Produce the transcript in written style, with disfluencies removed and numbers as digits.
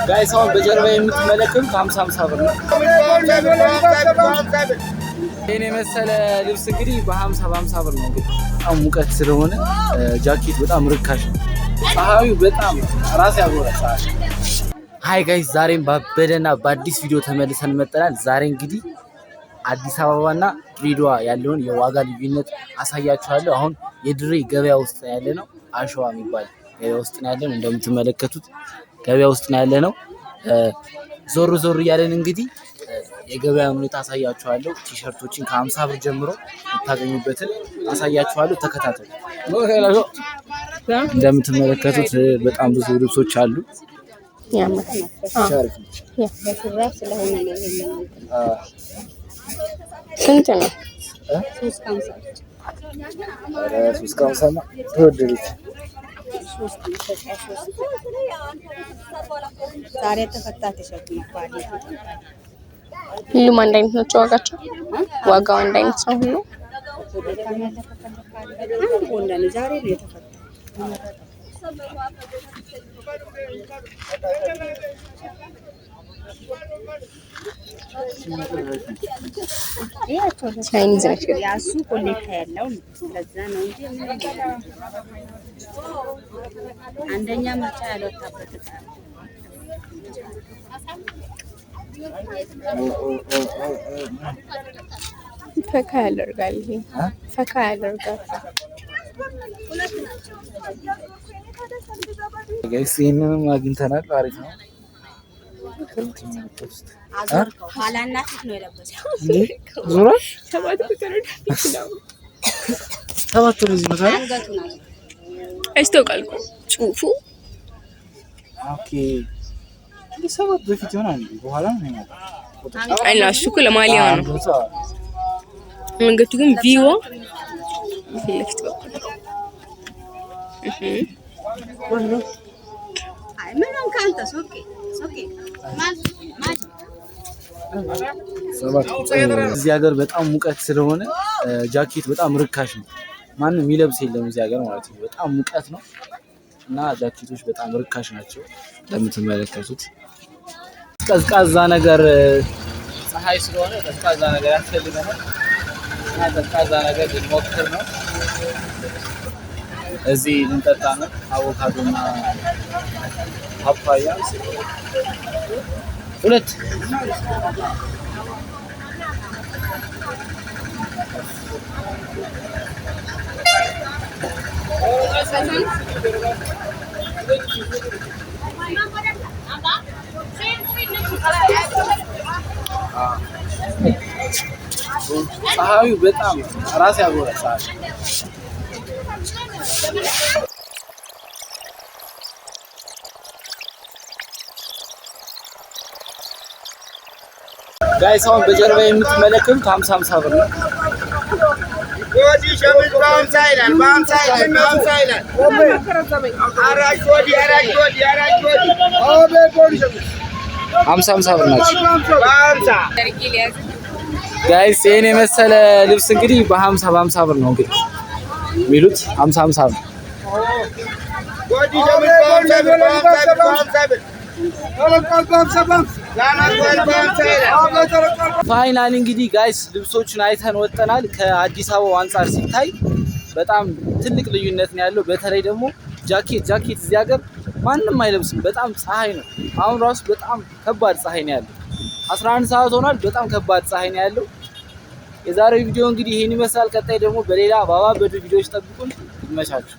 ጋይስ አሁን በጀርባ የምትመለከቱት 50 ብር ነው። ይሄን የመሰለ ልብስ እንግዲህ በ50 ብር ነው። እንግዲህ በጣም ሙቀት ስለሆነ ጃኬት በጣም ርካሽ ነው። ፀሐዩ በጣም ራስ ያጎራል። ሃይ ጋይስ ዛሬም ባበደና በአዲስ ቪዲዮ ተመልሰን መጥተናል። ዛሬ እንግዲህ አዲስ አበባና ድሬዳዋ ያለውን የዋጋ ልዩነት አሳያችኋለሁ። አሁን የድሬ ገበያ ውስጥ ያለ ነው። አሸዋ የሚባል ገበያ ውስጥ ነው ያለነው። እንደምትመለከቱት ገበያ ውስጥ ነው ያለነው። ዞር ዞር እያለን እንግዲህ የገበያ ሁኔታ አሳያችኋለሁ። ቲሸርቶችን ከ50 ብር ጀምሮ የምታገኙበትን አሳያችኋለሁ። ተከታተሉ። እንደምትመለከቱት በጣም ብዙ ልብሶች አሉ። ስንት ነው? 350 ተወደደች። ዛሬ ተፈታ ተሸክም ባዲ ሁሉም አንድ አይነት ናቸው ዋጋቸው? ዋጋው አንድ አይነት ነው ሁሉ? ዛሬ ነው የተፈታ። ቻይኒዝ ነው ያሱ ኮሌክታ ያለው ለዛ ነው እንጂ አንደኛ ምርጫ ያልወጣበት እቃ ፈካ ያደርጋል። ይሄ ፈካ ያደርጋል። ጋይስ ይሄንንም አግኝተናል። አሪፍ ነው። ኋላና ፊት ነው የለበሰው። ዙራ ሰባት ቁጥር ነው። ሰባት ነው እዚህ መካከል አንገቱ ነው አይስተውቃል እኮ ጽሁፉ። ኦኬ ሰባት በፊት ይሆናል በኋላ ነው የሚመጣው። አይና እሱ እኮ ለማሊያ ነው። አንገቱ ግን ቪዋ ፊት ለፊት በኩል አይ ምንም ካንተ ሶኬ እዚህ ሀገር በጣም ሙቀት ስለሆነ ጃኬት በጣም ርካሽ ነው። ማንም የሚለብስ የለም እዚህ ሀገር ማለት ነው። በጣም ሙቀት ነው እና ጃኬቶች በጣም ርካሽ ናቸው። እንደምትመለከቱት ቀዝቃዛ ነገር ፀሐይ ስለሆነ ቀዝቃዛ ነገር ያስፈልገናል እና ቀዝቃዛ ነገር ልንሞክር ነው። እዚህ ልንጠጣ ነው። አቮካዶና ፓፓያ ሁለት ፀሐዩ በጣም ራስ ያጎራል። ጋይስ አሁን በጀርባ የምትመለከቱት 50 ብር ነው። ጎዲ ሸምዝ ባንሳ ይላል። ባንሳ ይላል። አራጅ ጎዲ 50 ብር ናቸው። ባንሳ ጋይስ ይሄን የመሰለ ልብስ እንግዲህ በ50 ብር ነው እንግዲህ የሚሉት 50 ብር። ጎዲ ሸምዝ ባንሳ ፋይናል እንግዲህ ጋይስ ልብሶቹን አይተን ወጠናል። ከአዲስ አበባ አንፃር ሲታይ በጣም ትልቅ ልዩነት ነው ያለው። በተለይ ደግሞ ጃኬት እዚህ ሀገር ማንም አይለብስም። በጣም ፀሐይ ነው። አሁን ራሱ በጣም ከባድ ፀሐይ ነው ያለው። 11 ሰዓት ሆኗል። በጣም ከባድ ፀሐይ ነው ያለው። የዛሬው ቪዲዮ እንግዲህ ይሄን ይመስላል። ቀጣይ ደግሞ በሌላ ባባበዱ ቪዲዮዎች ጠብቁን። ይመቻችሁ።